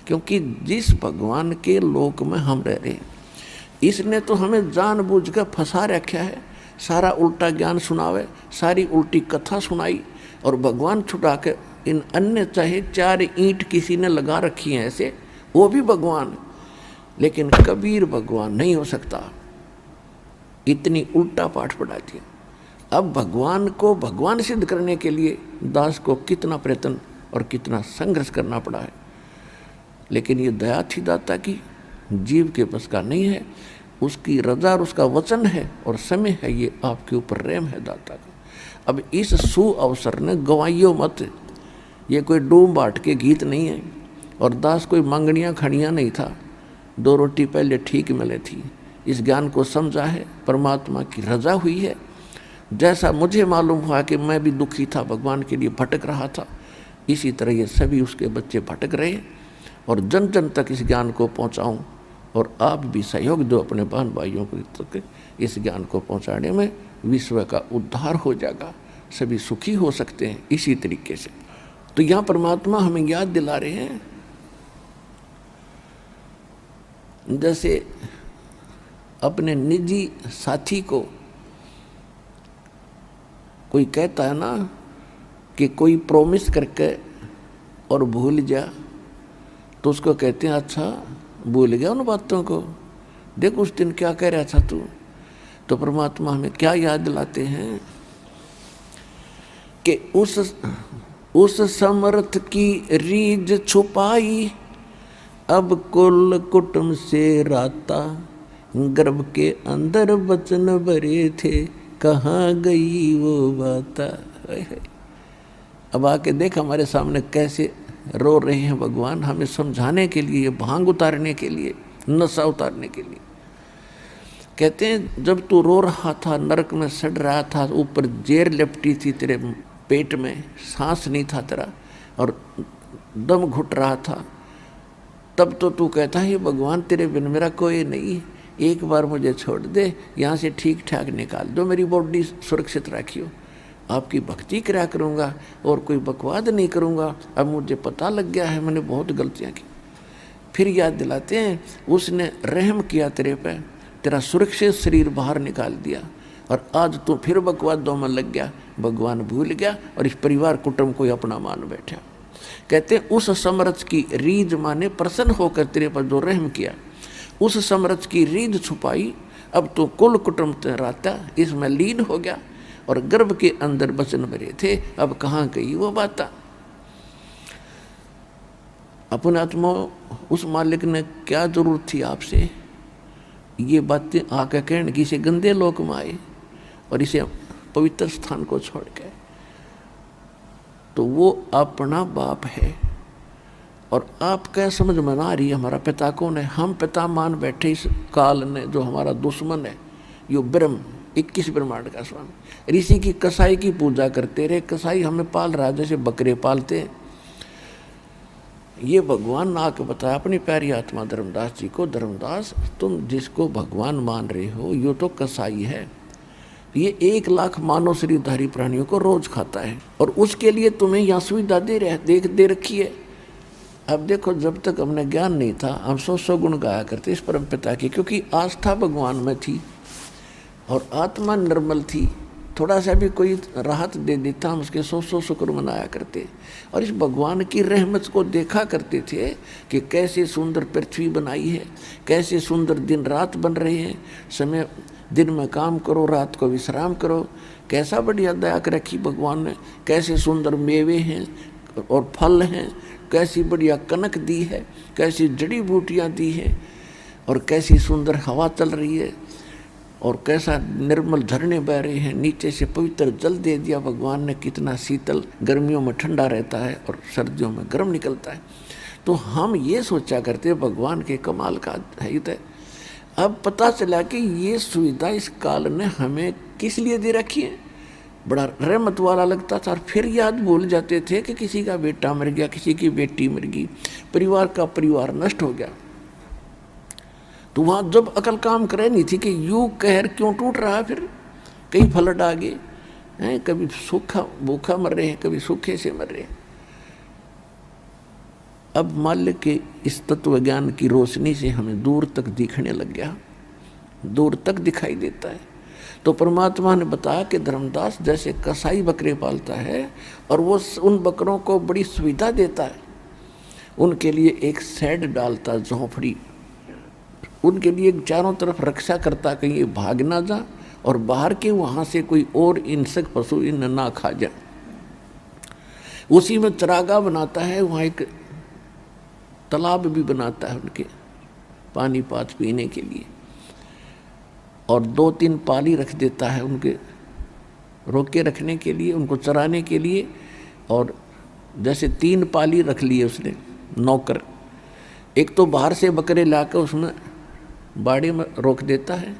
क्योंकि जिस भगवान के लोक में हम रह रहे हैं, इसने तो हमें जानबूझ कर फंसा रखा है। सारा उल्टा ज्ञान सुनावे, सारी उल्टी कथा सुनाई, और भगवान छुटा के इन अन्य चाहे 4 ईंट किसी ने लगा रखी हैं ऐसे, वो भी भगवान, लेकिन कबीर भगवान नहीं हो सकता। इतनी उल्टा पाठ पढ़ा दिया। अब भगवान को भगवान सिद्ध करने के लिए दास को कितना प्रयत्न और कितना संघर्ष करना पड़ा है, लेकिन ये दया थी दाता की, जीव के बस का नहीं है। उसकी रजा और उसका वचन है और समय है, ये आपके ऊपर रेम है दाता का। अब इस सु अवसर ने गवाइयो मत, ये कोई डूम बाट के गीत नहीं है, और दास कोई मांगनियाँ खड़ियाँ नहीं था। 2 रोटी पहले ठीक मिले थी, इस ज्ञान को समझा है, परमात्मा की रजा हुई है। जैसा मुझे मालूम हुआ कि मैं भी दुखी था, भगवान के लिए भटक रहा था, इसी तरह ये सभी उसके बच्चे भटक रहे, और जन जन तक इस ज्ञान को पहुंचाऊं, और आप भी सहयोग दो अपने बहन भाइयों को तक इस ज्ञान को पहुंचाने में। विश्व का उद्धार हो जाएगा, सभी सुखी हो सकते हैं इसी तरीके से। तो यहाँ परमात्मा हमें याद दिला रहे हैं, जैसे अपने निजी साथी को कोई कहता है ना कि कोई प्रॉमिस करके और भूल जा, तो उसको कहते हैं अच्छा भूल गया उन बातों को, देख उस दिन क्या कह रहा था तू। तो परमात्मा हमें क्या याद दिलाते हैं कि उस समर्थ की रीझ छुपाई, अब कुल कुटुंब से राता, गर्भ के अंदर बचन भरे थे, कहाँ गई वो बाता। अब आके देख हमारे सामने कैसे रो रहे हैं भगवान, हमें समझाने के लिए, भांग उतारने के लिए, नशा उतारने के लिए। कहते हैं जब तू रो रहा था, नरक में सड़ रहा था, ऊपर जेर लिपटी थी तेरे पेट में, सांस नहीं था तेरा और दम घुट रहा था, तब तो तू कहता है भगवान तेरे बिन मेरा कोई नहीं, एक बार मुझे छोड़ दे, यहाँ से ठीक ठाक निकाल दो, मेरी बॉडी सुरक्षित रखियो, आपकी भक्ति करा करूँगा और कोई बकवाद नहीं करूँगा। अब मुझे पता लग गया है मैंने बहुत गलतियाँ की। फिर याद दिलाते हैं उसने रहम किया तेरे पे, तेरा सुरक्षित शरीर बाहर निकाल दिया, और आज तू फिर बकवादों में लग गया, भगवान भूल गया और इस परिवार कुटुंब को अपना मान बैठा। कहते हैं उस समर्थ की रीझ माने प्रसन्न होकर तेरे पर जो रहम किया, उस समर्थ की रीझ छुपाई, अब तो कुल कुटुंब तेरा इसमें लीन हो गया, और गर्भ के अंदर बचन भरे थे, अब कहाँ गई वो बात। अपने आत्मा उस मालिक ने क्या जरूरत थी आपसे ये बातें आकर कहने की, इसे गंदे लोक में आए और इसे पवित्र स्थान को छोड़ के। तो वो अपना बाप है, और आप क्या समझ में ना आ रही है हमारा पिता कौन है। हम पिता मान बैठे इस काल ने, जो हमारा दुश्मन है, यो ब्रह्म 21 ब्रह्मांड का स्वामी। ऋषि की कसाई की पूजा करते रहे, कसाई हमें पाल रहा जैसे बकरे पालते हैं। ये भगवान ने आके बताया अपनी प्यारी आत्मा धर्मदास जी को, धर्मदास तुम जिसको भगवान मान रहे हो यो तो कसाई है, ये 1 लाख मानव शरीरधारी प्राणियों को रोज खाता है, और उसके लिए तुम्हें यहाँ सुविधा दे रखी है। अब देखो जब तक हमने ज्ञान नहीं था हम 100 गुण गाया करते इस परम पिता की, क्योंकि आस्था भगवान में थी और आत्मा निर्मल थी। थोड़ा सा भी कोई राहत दे देता हम उसके 100 शुक्र मनाया करते, और इस भगवान की रहमत को देखा करते थे कि कैसे सुंदर पृथ्वी बनाई है, कैसे सुंदर दिन रात बन रहे हैं, समय दिन में काम करो रात को विश्राम करो, कैसा बढ़िया दया कर रखी भगवान ने, कैसे सुंदर मेवे हैं और फल हैं, कैसी बढ़िया कनक दी है, कैसी जड़ी बूटियाँ दी हैं, और कैसी सुंदर हवा चल रही है, और कैसा निर्मल झरने बह रहे हैं, नीचे से पवित्र जल दे दिया भगवान ने, कितना शीतल, गर्मियों में ठंडा रहता है और सर्दियों में गर्म निकलता है। तो हम ये सोचा करते भगवान के कमाल का है ये। अब पता चला कि ये सुविधा इस काल ने हमें किस लिए दे रखी है, बड़ा रहमत वाला लगता था। और फिर याद भूल जाते थे कि किसी का बेटा मर गया, किसी की बेटी मर गई, परिवार का परिवार नष्ट हो गया। तो वहाँ जब अकल काम करे नहीं थी कि यूं कहर क्यों टूट रहा है, फिर कई फ्लड आ गए हैं, कभी सूखा भूखा मर रहे हैं, कभी सूखे से मर रहे हैं। अब माल्य के इस तत्व ज्ञान की रोशनी से हमें दूर तक दिखने लग गया, दूर तक दिखाई देता है। तो परमात्मा ने बताया कि धर्मदास जैसे कसाई बकरे पालता है और वो उन बकरों को बड़ी सुविधा देता है, उनके लिए एक शेड डालता, झोंपड़ी, उनके लिए चारों तरफ रक्षा करता, कहीं ये भाग ना जा और बाहर के वहाँ से कोई और हिंसक पशु इन ना खा जाए। उसी में चरागाह बनाता है, वहाँ एक तालाब भी बनाता है उनके पानी पात पीने के लिए, और 2-3 पाली रख देता है उनके रोके रखने के लिए, उनको चराने के लिए। और जैसे 3 पाली रख लिए उसने नौकर, एक तो बाहर से बकरे लाकर उसमें बाड़े में रोक देता है,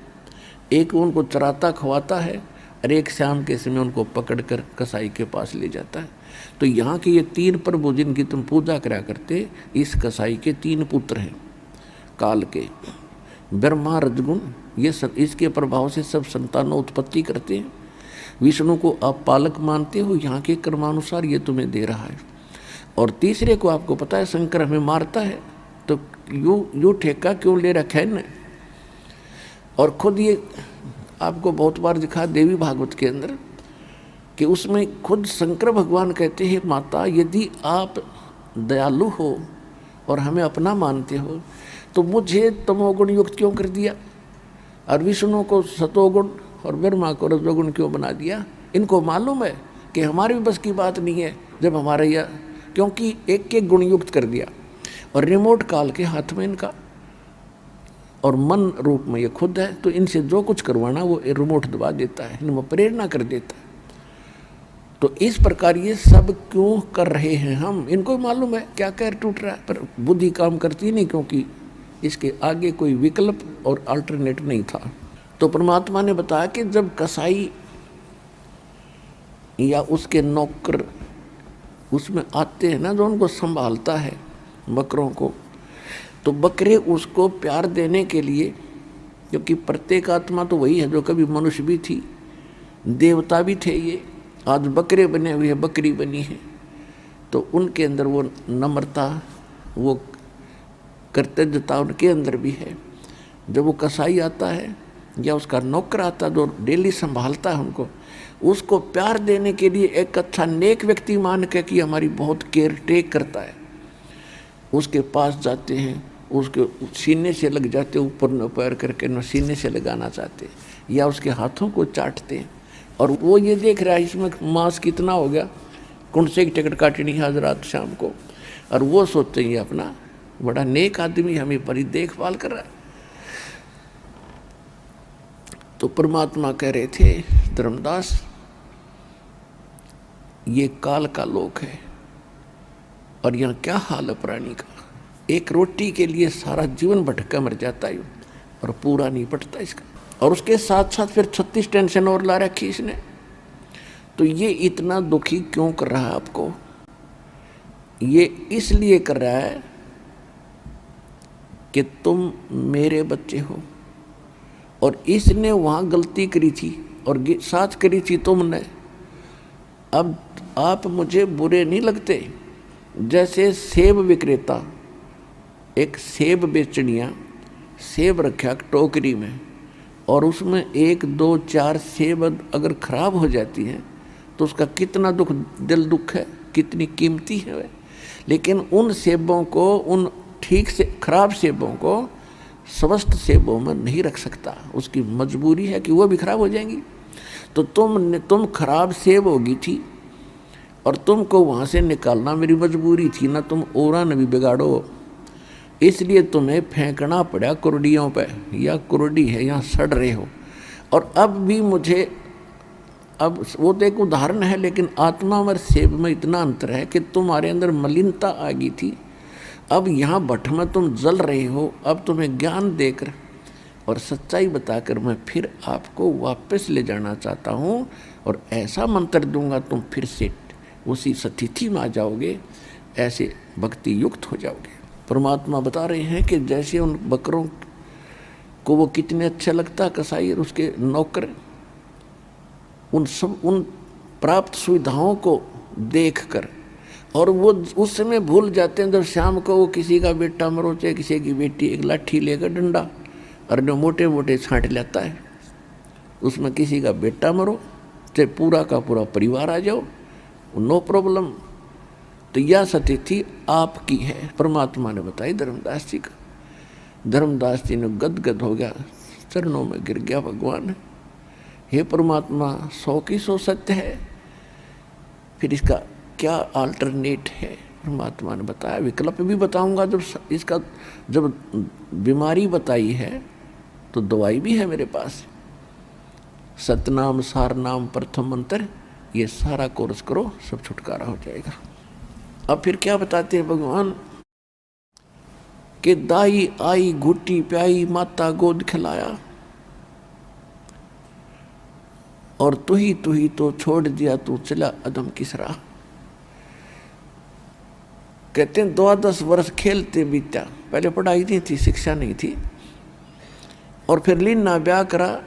एक उनको चराता खवाता है, और एक शाम के समय उनको पकड़कर कसाई के पास ले जाता है। तो यहाँ के ये 3 प्रभु जिनकी तुम पूजा करा करते, इस कसाई के 3 पुत्र हैं काल के, ब्रह्मा रजगुण, ये सब इसके प्रभाव से सब संतानों उत्पत्ति करते हैं। विष्णु को आप पालक मानते हो, यहाँ के कर्मानुसार ये तुम्हें दे रहा है। और तीसरे को आपको पता है शंकर हमें मारता है, तो यूँ ठेका क्यों ले रखा है न। और खुद ये आपको बहुत बार दिखा देवी भागवत के अंदर कि उसमें खुद शंकर भगवान कहते हैं, माता यदि आप दयालु हो और हमें अपना मानते हो तो मुझे तमोगुण युक्त क्यों कर दिया, और विष्णु को सतोगुण और ब्रह्मा को रजोगुण क्यों बना दिया। इनको मालूम है कि हमारे भी बस की बात नहीं है जब हमारे यह, क्योंकि एक एक गुण युक्त कर दिया, और रिमोट काल के हाथ में इनका, और मन रूप में ये खुद है, तो इनसे जो कुछ करवाना वो रिमोट दबा देता है, इनमें प्रेरणा कर देता है। तो इस प्रकार ये सब क्यों कर रहे हैं हम, इनको मालूम है क्या कैर टूट रहा है, पर बुद्धि काम करती नहीं, क्योंकि इसके आगे कोई विकल्प और अल्टरनेट नहीं था। तो परमात्मा ने बताया कि जब कसाई या उसके नौकर उसमें आते हैं ना, जो उनको संभालता है बकरों को, तो बकरे उसको प्यार देने के लिए, क्योंकि प्रत्येक आत्मा तो वही है जो कभी मनुष्य भी थी, देवता भी थे, ये आज बकरे बने हुए हैं, बकरी बनी है, तो उनके अंदर वो नम्रता, वो कर्तव्यता उनके अंदर भी है। जब वो कसाई आता है या उसका नौकर आता है जो डेली संभालता है उनको, उसको प्यार देने के लिए एक अच्छा नेक व्यक्ति मान के कि हमारी बहुत केयर टेक करता है, उसके पास जाते हैं, उसके सीने से लग जाते, ऊपर न पैर करके न सीने से लगाना चाहते, या उसके हाथों को चाटते हैं। और वो ये देख रहा है इसमें मांस कितना हो गया, कौन से की टिकट काटनी है आज रात शाम को, और वो सोचते हैं अपना बड़ा नेक आदमी हमें बड़ी देखभाल कर रहा है। तो परमात्मा कह रहे थे, धर्मदास ये काल का लोक है, और यहाँ क्या हाल है प्राणी का, एक रोटी के लिए सारा जीवन भटका मर जाता है और पूरा नहीं पटता इसका, और उसके साथ साथ फिर 36 टेंशन और ला रखी इसने। तो ये इतना दुखी क्यों कर रहा है आपको, ये इसलिए कर रहा है कि तुम मेरे बच्चे हो, और इसने वहाँ गलती करी थी और साथ करी थी तुमने। अब आप मुझे बुरे नहीं लगते, जैसे सेब विक्रेता एक सेब बेचनिया सेब रखा टोकरी में, और उसमें 1, 2, 4 सेब अगर खराब हो जाती हैं तो उसका कितना दिल दुख है, कितनी कीमती है वह। लेकिन उन सेबों को, उन ठीक से खराब सेबों को स्वस्थ सेबों में नहीं रख सकता, उसकी मजबूरी है कि वो भी खराब हो जाएंगी। तो तुम खराब सेब होगी थी और तुमको वहाँ से निकालना मेरी मजबूरी थी ना, तुम औरा न भी बिगाड़ो, इसलिए तुम्हें फेंकना पड़ा कुर्डियों पे, या कुर्डी है यहाँ सड़ रहे हो। और अब भी मुझे, अब वो तो एक उदाहरण है, लेकिन आत्मा और सेब में इतना अंतर है कि तुम्हारे अंदर मलिनता आ गई थी, अब यहाँ भट्ट में तुम जल रहे हो। अब तुम्हें ज्ञान देकर और सच्चाई बताकर मैं फिर आपको वापस ले जाना चाहता हूँ, और ऐसा मंत्र दूंगा तुम फिर से उसी स्थिति में आ जाओगे, ऐसे भक्ति युक्त हो जाओगे। परमात्मा बता रहे हैं कि जैसे उन बकरों को वो कितने अच्छा लगता, कसाई और उसके नौकर, उन प्राप्त सुविधाओं को देखकर और वो उस समय भूल जाते हैं जब शाम को वो किसी का बेटा मरो चाहे किसी की बेटी, एक लाठी लेकर डंडा और जो मोटे मोटे छांट लेता है, उसमें किसी का बेटा मरो चाहे पूरा का पूरा परिवार आ जाओ, नो प्रॉब्लम। तो यह स्थिति आपकी है, परमात्मा ने बताई धर्मदास जी का। धर्मदास जी ने गदगद हो गया, चरणों में गिर गया, भगवान हे परमात्मा 100 की 100 सत्य है, फिर इसका क्या अल्टरनेट है? परमात्मा ने बताया, विकल्प भी बताऊंगा। जब बीमारी बताई है तो दवाई भी है मेरे पास। सतनाम सार नाम प्रथम मंत्र, ये सारा कोर्स करो, सब छुटकारा हो जाएगा। अब फिर क्या बताते हैं भगवान कि दाई आई घुट्टी प्याई, माता गोद खिलाया, और तू ही तो छोड़ दिया, तू चला अदम किस राह। कहते हैं 12 वर्ष खेलते बीता, पहले पढ़ाई नहीं थी, शिक्षा नहीं थी, और फिर लीना ब्याह करा,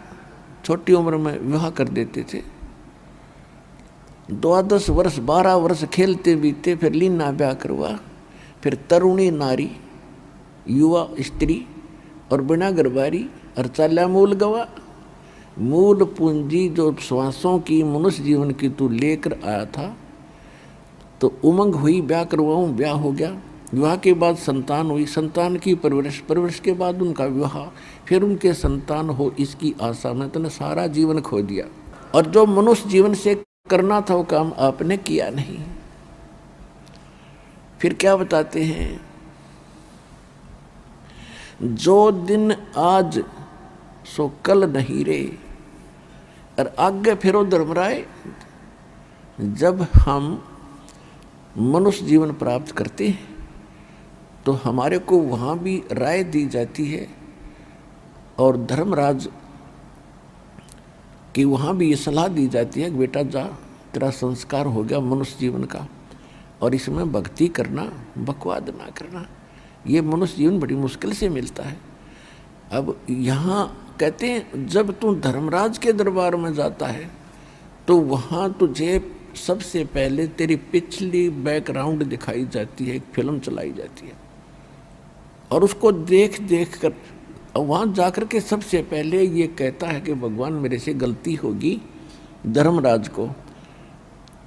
छोटी उम्र में विवाह कर देते थे। 12 वर्ष 12 वर्ष खेलते बीते, फिर लीना ब्याह करवा, फिर तरुणी नारी, युवा स्त्री और बिना गरबारी, और चाल्या मूल गवा। मूल पूंजी जो श्वासों की मनुष्य जीवन की तू लेकर आया था, तो उमंग हुई, ब्याह करवाऊँ, ब्याह हो गया। विवाह के बाद संतान हुई, संतान की परवरिश के बाद उनका विवाह, फिर उनके संतान हो, इसकी आशा में तूने सारा जीवन खो दिया। और जो मनुष्य जीवन से करना था वो काम आपने किया नहीं। फिर क्या बताते हैं, जो दिन आज सो कल नहीं रे। और आगे फिरो धर्मराय, जब हम मनुष्य जीवन प्राप्त करते हैं तो हमारे को वहाँ भी राय दी जाती है, और धर्मराज की वहाँ भी ये सलाह दी जाती है कि बेटा जा, तेरा संस्कार हो गया मनुष्य जीवन का, और इसमें भक्ति करना, बकवाद ना करना। ये मनुष्य जीवन बड़ी मुश्किल से मिलता है। अब यहाँ कहते हैं जब तू धर्मराज के दरबार में जाता है तो वहाँ तुझे सबसे पहले तेरी पिछली बैकग्राउंड दिखाई जाती है, एक फिल्म चलाई जाती है, और उसको देख देख कर वहाँ जाकर के सबसे पहले ये कहता है कि भगवान मेरे से गलती होगी धर्मराज को,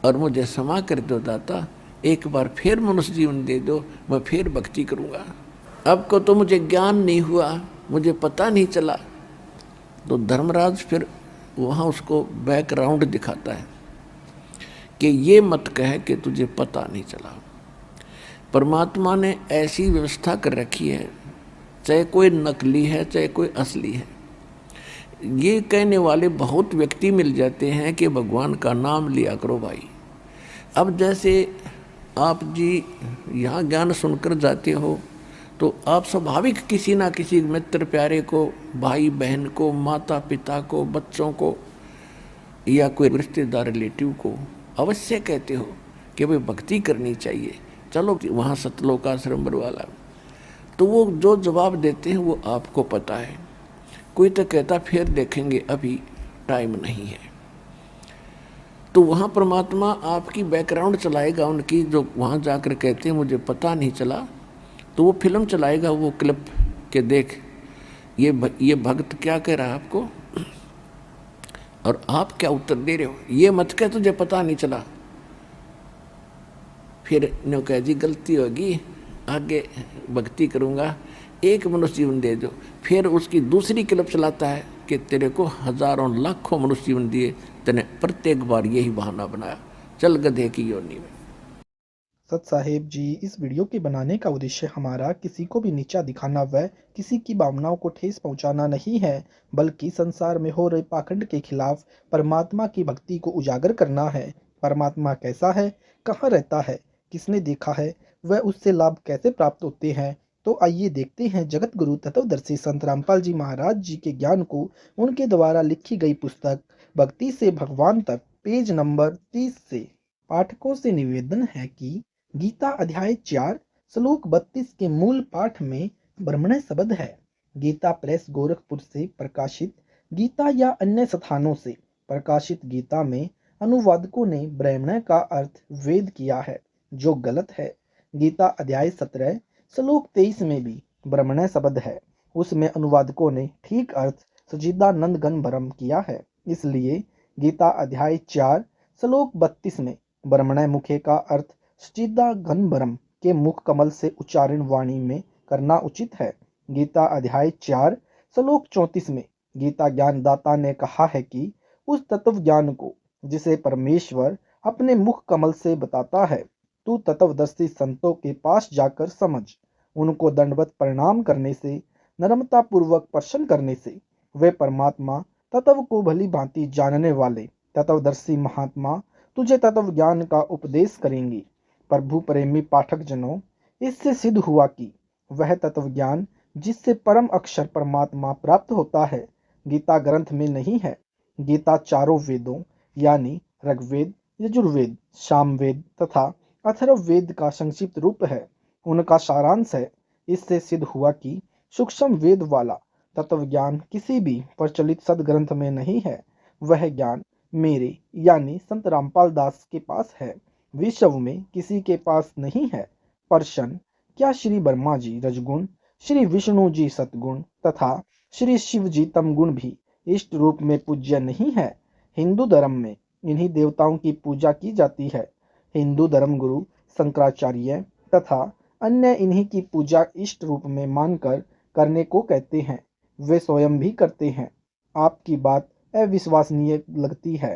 और मुझे क्षमा कर दो दाता, एक बार फिर मनुष्य जीवन दे दो, मैं फिर भक्ति करूँगा। अब को तो मुझे ज्ञान नहीं हुआ, मुझे पता नहीं चला। तो धर्मराज फिर वहाँ उसको बैकग्राउंड दिखाता है कि ये मत कहे कि तुझे पता नहीं चला। परमात्मा ने ऐसी व्यवस्था कर रखी है, चाहे कोई नकली है चाहे कोई असली है, ये कहने वाले बहुत व्यक्ति मिल जाते हैं कि भगवान का नाम लिया करो भाई। अब जैसे आप जी यहाँ ज्ञान सुनकर जाते हो तो आप स्वाभाविक किसी ना किसी मित्र प्यारे को, भाई बहन को, माता पिता को, बच्चों को, या कोई रिश्तेदार रिलेटिव को अवश्य कहते हो कि भाई भक्ति करनी चाहिए, चलो वहाँ सतलोकाश्रम वाला। तो वो जो जवाब देते हैं वो आपको पता है। कोई तो कहता फिर देखेंगे, अभी टाइम नहीं है। तो वहाँ परमात्मा आपकी बैकग्राउंड चलाएगा उनकी, जो वहाँ जाकर कहते हैं मुझे पता नहीं चला, तो वो फिल्म चलाएगा, वो क्लिप के देख ये भक्त क्या कह रहा है आपको, और आप क्या उत्तर दे रहे हो। ये मत कह तुझे पता नहीं चला, फिर नो कह जी गलती होगी, आगे भक्ति करूँगा, एक मनुष्य जीवन दे दो। फिर उसकी दूसरी क्लिप चलाता है कि तेरे को हजारों लाखों मनुष्य जीवन दिए, तेने प्रत्येक बार यही बहाना बनाया, चल गधे की योनि में। सत साहेब जी, इस वीडियो के बनाने का उद्देश्य हमारा किसी को भी नीचा दिखाना व किसी की भावनाओं को ठेस पहुंचाना नहीं है, बल्कि संसार में हो रहे पाखंड के खिलाफ परमात्मा की भक्ति को उजागर करना है। परमात्मा कैसा है, कहाँ रहता है, किसने देखा है, वह उससे लाभ कैसे प्राप्त होते हैं। तो आइए देखते हैं जगत गुरु तत्वदर्शी संत रामपाल जी महाराज जी के ज्ञान को उनके द्वारा लिखी गई पुस्तक भक्ति से भगवान तक, पेज नंबर 30 से। पाठकों से निवेदन है कि गीता अध्याय 4 श्लोक 32 के मूल पाठ में ब्राह्मण शब्द है। गीता प्रेस गोरखपुर से प्रकाशित गीता या अन्य स्थानों से प्रकाशित गीता में अनुवादकों ने ब्राह्मण का अर्थ वेद किया है, जो गलत है। गीता अध्याय 17 श्लोक 23 में भी ब्रह्मण्य शब्द है, उसमें अनुवादकों ने ठीक अर्थ सच्चिदानंद घन ब्रह्म किया है। इसलिए गीता अध्याय 4 श्लोक 32 में ब्रह्मण्य मुखे का अर्थ सच्चिदानंद ब्रह्म के मुख कमल से उच्चारण वाणी में करना उचित है। गीता अध्याय 4 श्लोक 34 में गीता ज्ञानदाता ने कहा है कि उस तत्व ज्ञान को जिसे परमेश्वर अपने मुख कमल से बताता है, तू तत्वदर्शी संतों के पास जाकर समझ। उनको दंडवत प्रणाम करने से, नम्रता पूर्वक प्रश्न करने से वे परमात्मा तत्व को भली भांति जानने वाले तत्वदर्शी महात्मा तुझे तत्व ज्ञान का उपदेश करेंगे। प्रभु प्रेमी पाठक जनों, इससे सिद्ध हुआ कि वह तत्व ज्ञान जिससे परम अक्षर परमात्मा प्राप्त होता है, गीता ग्रंथ में नहीं है। गीता चारों वेदों यानी ऋग्वेद, यजुर्वेद, सामवेद तथा अथर्ववेद का संक्षिप्त रूप है, उनका सारांश है। इससे सिद्ध हुआ कि सूक्ष्म वेद वाला तत्व ज्ञान किसी भी प्रचलित सदग्रंथ में नहीं है। वह ज्ञान मेरे यानी संत रामपाल दास के पास है, विश्व में किसी के पास नहीं है। प्रश्न, क्या श्री ब्रह्मा जी रजगुण, श्री विष्णु जी सतगुण तथा श्री शिव जी तमगुण भी इष्ट रूप में पूज्य नहीं है? हिंदू धर्म में इन्हीं देवताओं की पूजा की जाती है। हिंदू धर्म गुरु शंकराचार्य तथा अन्य इन्हीं की पूजा इष्ट रूप में मानकर करने को कहते हैं। वे स्वयं भी करते हैं। आपकी बात अविश्वसनीय लगती है।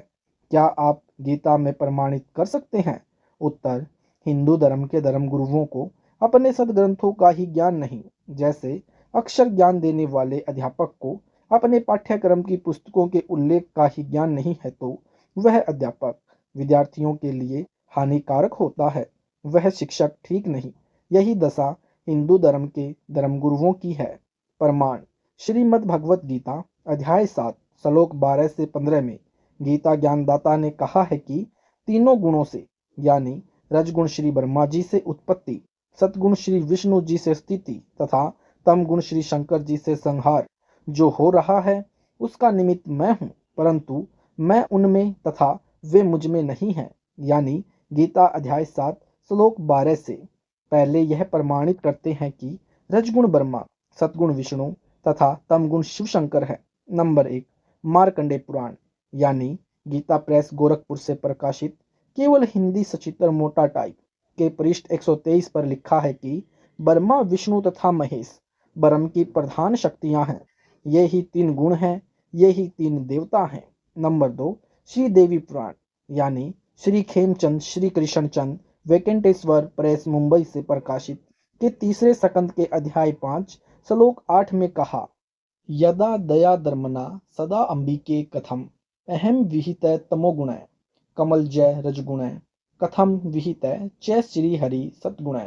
क्या आप गीता में प्रमाणित कर सकते हैं? उत्तर, हिंदू धर्म के धर्म गुरुओं को अपने सदग्रंथों का ही ज्ञान नहीं, जैसे अक्षर ज्ञान देने वाले अध्यापक को अपने पाठ्यक्रम की पुस्तकों के उल्लेख का ही ज्ञान नहीं है, तो वह अध्यापक विद्यार्थियों के लिए हानिकारक होता है। वह शिक्षक ठीक नहीं। यही दशा हिंदू धर्म के धर्मगुरुओं की है। प्रमाण, श्रीमद् भगवत गीता अध्याय 7 श्लोक 12 से 15 में गीता ज्ञानदाता ने कहा है कि तीनों गुणों से यानी रजगुण श्री ब्रह्मा जी से उत्पत्ति, सतगुण श्री विष्णु जी से स्थिति तथा तम गुण श्री शंकर जी से संहार जो हो रहा है, उसका निमित्त मैं हूँ, परंतु मैं उनमें तथा वे मुझ में नहीं हैं। यानी गीता अध्याय 7 श्लोक 12 से पहले यह प्रमाणित करते हैं कि रजगुण ब्रह्मा, सतगुण विष्णु तथा तमगुण शिव शंकर है। नंबर 1, मार्कंडेय पुराण यानी गीता प्रेस गोरखपुर से प्रकाशित केवल हिंदी सचित्र मोटा टाइप के पृष्ठ 123 पर लिखा है कि ब्रह्मा, विष्णु तथा महेश ब्रह्म की प्रधान शक्तियां हैं। ये ही 3 गुण हैं, ये ही 3 देवता हैं। नंबर 2, श्री देवी पुराण यानी श्री खेमचंद श्री कृष्णचंद वेंकटेश्वर प्रेस मुंबई से प्रकाशित के तीसरे सकंद के अध्याय 5 श्लोक 8 में कहा, यदा दया धर्मना सदा अंबिके कथम अहम विहित तमोगुण कमल जय रजगुण कथम विहित च श्री हरि सतगुण।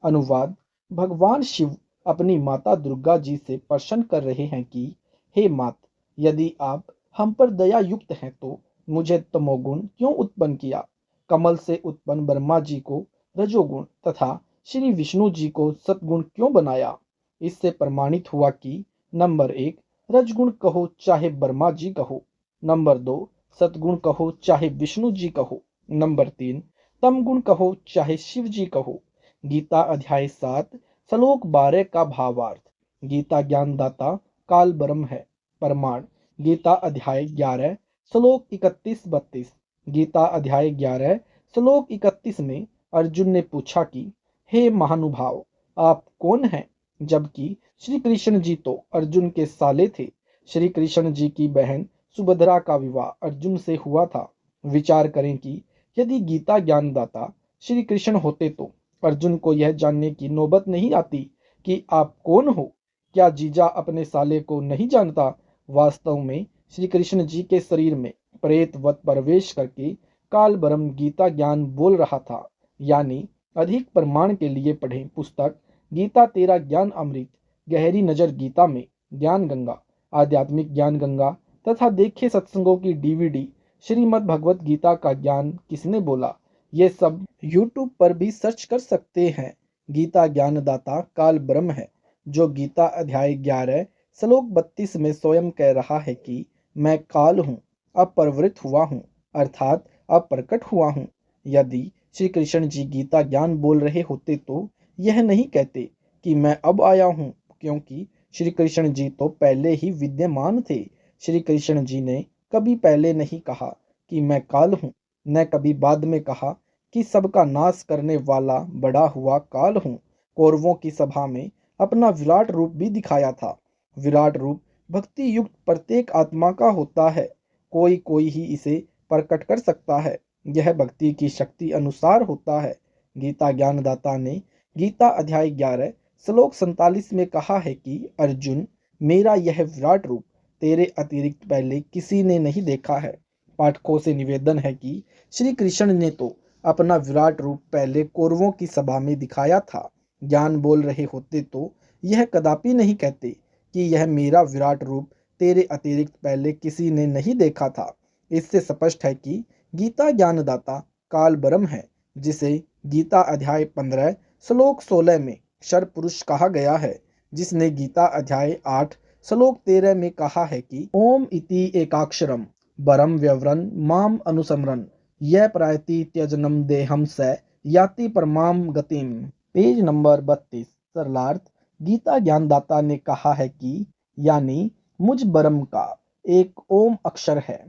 अनुवाद, भगवान शिव अपनी माता दुर्गा जी से प्रश्न कर रहे हैं कि हे मात, यदि आप हम पर दया युक्त हैं तो मुझे तमोगुण क्यों उत्पन्न किया? कमल से उत्पन्न ब्रह्मा जी को रजोगुण तथा श्री विष्णु जी को सतगुण क्यों बनाया? इससे प्रमाणित हुआ कि नंबर 1, रजगुण कहो चाहे ब्रह्मा जी कहो, नंबर 2, सतगुण कहो चाहे विष्णु जी कहो, नंबर 3, तमगुण कहो चाहे शिव जी कहो। गीता अध्याय 7 श्लोक 12 का भावार्थ, गीता ज्ञानदाता काल ब्रह्म है। प्रमाण, गीता अध्याय 11 श्लोक 31-32। गीता अध्याय 11 श्लोक 31 में अर्जुन ने पूछा कि हे महानुभाव, आप कौन हैं? जबकि श्री कृष्ण जी तो अर्जुन के साले थे। श्री कृष्ण जी की बहन सुभद्रा का विवाह अर्जुन से हुआ था। विचार करें कि यदि गीता ज्ञानदाता श्री कृष्ण होते तो अर्जुन को यह जानने की नौबत नहीं आती कि आप कौन हो। क्या जीजा अपने साले को नहीं जानता? वास्तव में श्री कृष्ण जी के शरीर में प्रेतवत प्रवेश करके काल ब्रह्म गीता ज्ञान बोल रहा था। यानी अधिक प्रमाण के लिए पढ़ें पुस्तक गीता तेरा ज्ञान अमृत, गहरी नजर गीता में, ज्ञान गंगा, आध्यात्मिक ज्ञान गंगा तथा देखे सत्संगों की DVD श्रीमद् भगवत गीता का ज्ञान किसने बोला, ये सब YouTube पर भी सर्च कर सकते हैं। गीता ज्ञानदाता काल ब्रह्म है, जो गीता अध्याय 11 श्लोक 32 में स्वयं कह रहा है कि मैं काल हूँ, अब प्रवृत्त हुआ हूँ, अर्थात अब प्रकट हुआ हूँ। यदि श्री कृष्ण जी गीता ज्ञान बोल रहे होते तो यह नहीं कहते कि मैं अब आया हूँ, क्योंकि श्री कृष्ण जी तो पहले ही विद्यमान थे। श्री कृष्ण जी ने कभी पहले नहीं कहा कि मैं काल हूँ, न कभी बाद में कहा कि सबका नाश करने वाला बड़ा हुआ काल हूँ। कौरवों की सभा में अपना विराट रूप भी दिखाया था। विराट रूप भक्ति युक्त प्रत्येक आत्मा का होता है। कोई कोई ही इसे प्रकट कर सकता है। यह भक्ति की शक्ति अनुसार होता है। गीता ज्ञानदाता ने गीता अध्याय 11 श्लोक 47 में कहा है कि अर्जुन, मेरा यह विराट रूप तेरे अतिरिक्त पहले किसी ने नहीं देखा है। पाठकों से निवेदन है कि श्री कृष्ण ने तो अपना विराट रूप पहले कौरवों की सभा में दिखाया था। ज्ञान बोल रहे होते तो यह कदापि नहीं कहते कि यह मेरा विराट रूप तेरे अतिरिक्त पहले किसी ने नहीं देखा था। इससे स्पष्ट है कि गीता ज्ञानदाता काल ब्रह्म है, जिसे गीता अध्याय 15 श्लोक 16 में क्षर पुरुष कहा गया है, जिसने गीता अध्याय 8 श्लोक 13 में कहा है कि ओम इति एकाक्षरम परम व्यवरन माम अनुसमरन यह प्रायति त्यजनम देहम स याति परमाम गतिम। Page number 32। सरलार्थ, गीता ज्ञानदाता ने कहा है कि यानी मुझ ब्रह्म का एक ओम अक्षर है।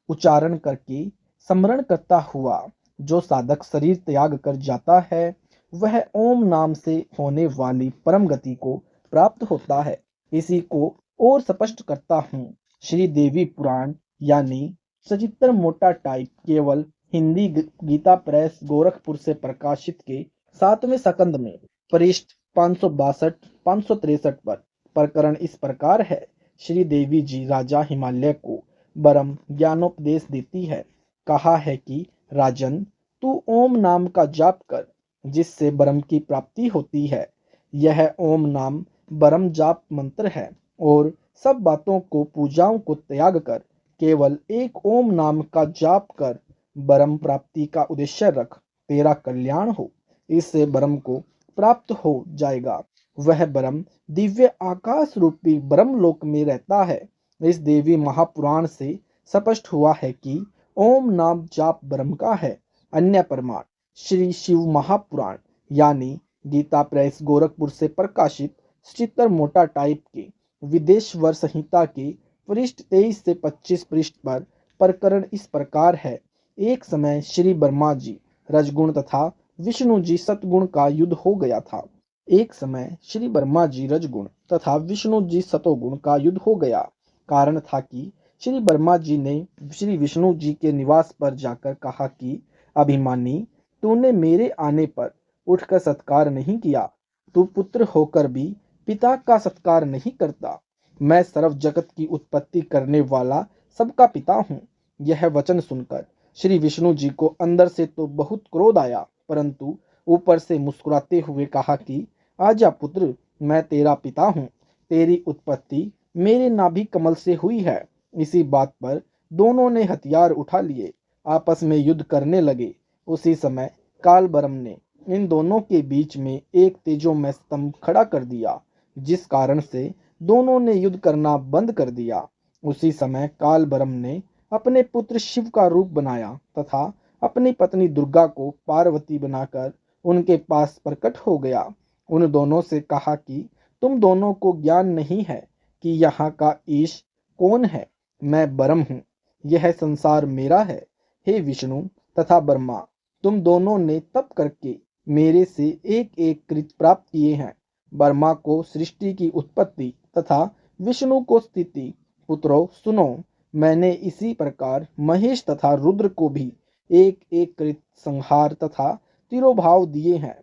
उच्चारण करके स्मरण करता हुआ जो साधक शरीर त्याग कर जाता है, वह ओम नाम से होने वाली परम गति को प्राप्त होता है। इसी को और स्पष्ट करता हूँ। श्री देवी पुराण यानी सचित्र मोटा टाइप केवल हिंदी गीता प्रेस गोरखपुर से प्रकाशित के 7वें सकंद में पृष्ठ 562-563 पर प्रकरण इस प्रकार है। श्री देवी जी राजा हिमालय को ब्रह्म ज्ञानोपदेश देती है। कहा है कि राजन, तू ओम नाम का जाप कर, जिससे ब्रह्म की प्राप्ति होती है। यह ओम नाम ब्रह्म जाप मंत्र है और सब बातों को पूजाओं को त्याग कर केवल एक ओम नाम का जाप कर ब्रह्म प्राप्ति का उद्देश्य रख, तेरा कल्याण हो। इससे ब्रह्म को प्राप्त हो जाएगा। वह ब्रह्म दिव्य आकाश रूपी ब्रह्म लोक में रहता है। इस देवी महापुराण से स्पष्ट हुआ है कि ओम नाम जाप ब्रह्म का है। अन्य प्रमाण श्री शिव महापुराण यानी गीता प्रेस गोरखपुर से प्रकाशित सचित्र मोटा टाइप के विदेश्वर संहिता के पृष्ठ 23 से 25 पृष्ठ पर प्रकरण इस प्रकार है। एक समय श्री ब्रह्मा जी रजगुण तथा विष्णु जी सतगुण का युद्ध हो गया था। एक समय श्री ब्रह्मा जी रजगुण तथा विष्णु जी सतोगुण का युद्ध हो गया। कारण था कि श्री ब्रह्मा जी ने श्री विष्णु जी के निवास पर जाकर कहा कि अभिमानी, तूने मेरे आने पर उठकर सत्कार नहीं किया। तू पुत्र होकर भी पिता का सत्कार नहीं करता। मैं सर्व जगत की उत्पत्ति करने वाला सबका पिता हूँ। यह वचन सुनकर श्री विष्णु जी को अंदर से तो बहुत क्रोध आया, परंतु ऊपर से मुस्कुराते हुए कहा कि आजा पुत्र, मैं तेरा पिता हूँ। तेरी उत्पत्ति मेरे नाभि कमल से हुई है। इसी बात पर दोनों ने हथियार उठा लिए, आपस में युद्ध करने लगे। उसी समय काल ब्रह्म ने इन दोनों के बीच में एक तेजोमय स्तंभ खड़ा कर दिया, जिस कारण से दोनों ने युद्ध करना बंद कर दिया। उसी समय काल ब्रह्म ने अपने पुत्र शिव का रूप बनाया तथा अपनी पत्नी दुर्गा को पार्वती बनाकर उनके पास प्रकट हो गया। उन दोनों से कहा कि तुम दोनों को ज्ञान नहीं है कि यहाँ का ईश कौन है। मैं ब्रह्म हूँ, यह संसार मेरा है। हे विष्णु तथा ब्रह्मा, तुम दोनों ने तप करके मेरे से एक एक कृत प्राप्त किए हैं। ब्रह्मा को सृष्टि की उत्पत्ति तथा विष्णु को स्थिति। पुत्रों सुनो, मैंने इसी प्रकार महेश तथा रुद्र को भी एक एक कृत संहार तथा तिरोभाव दिए हैं।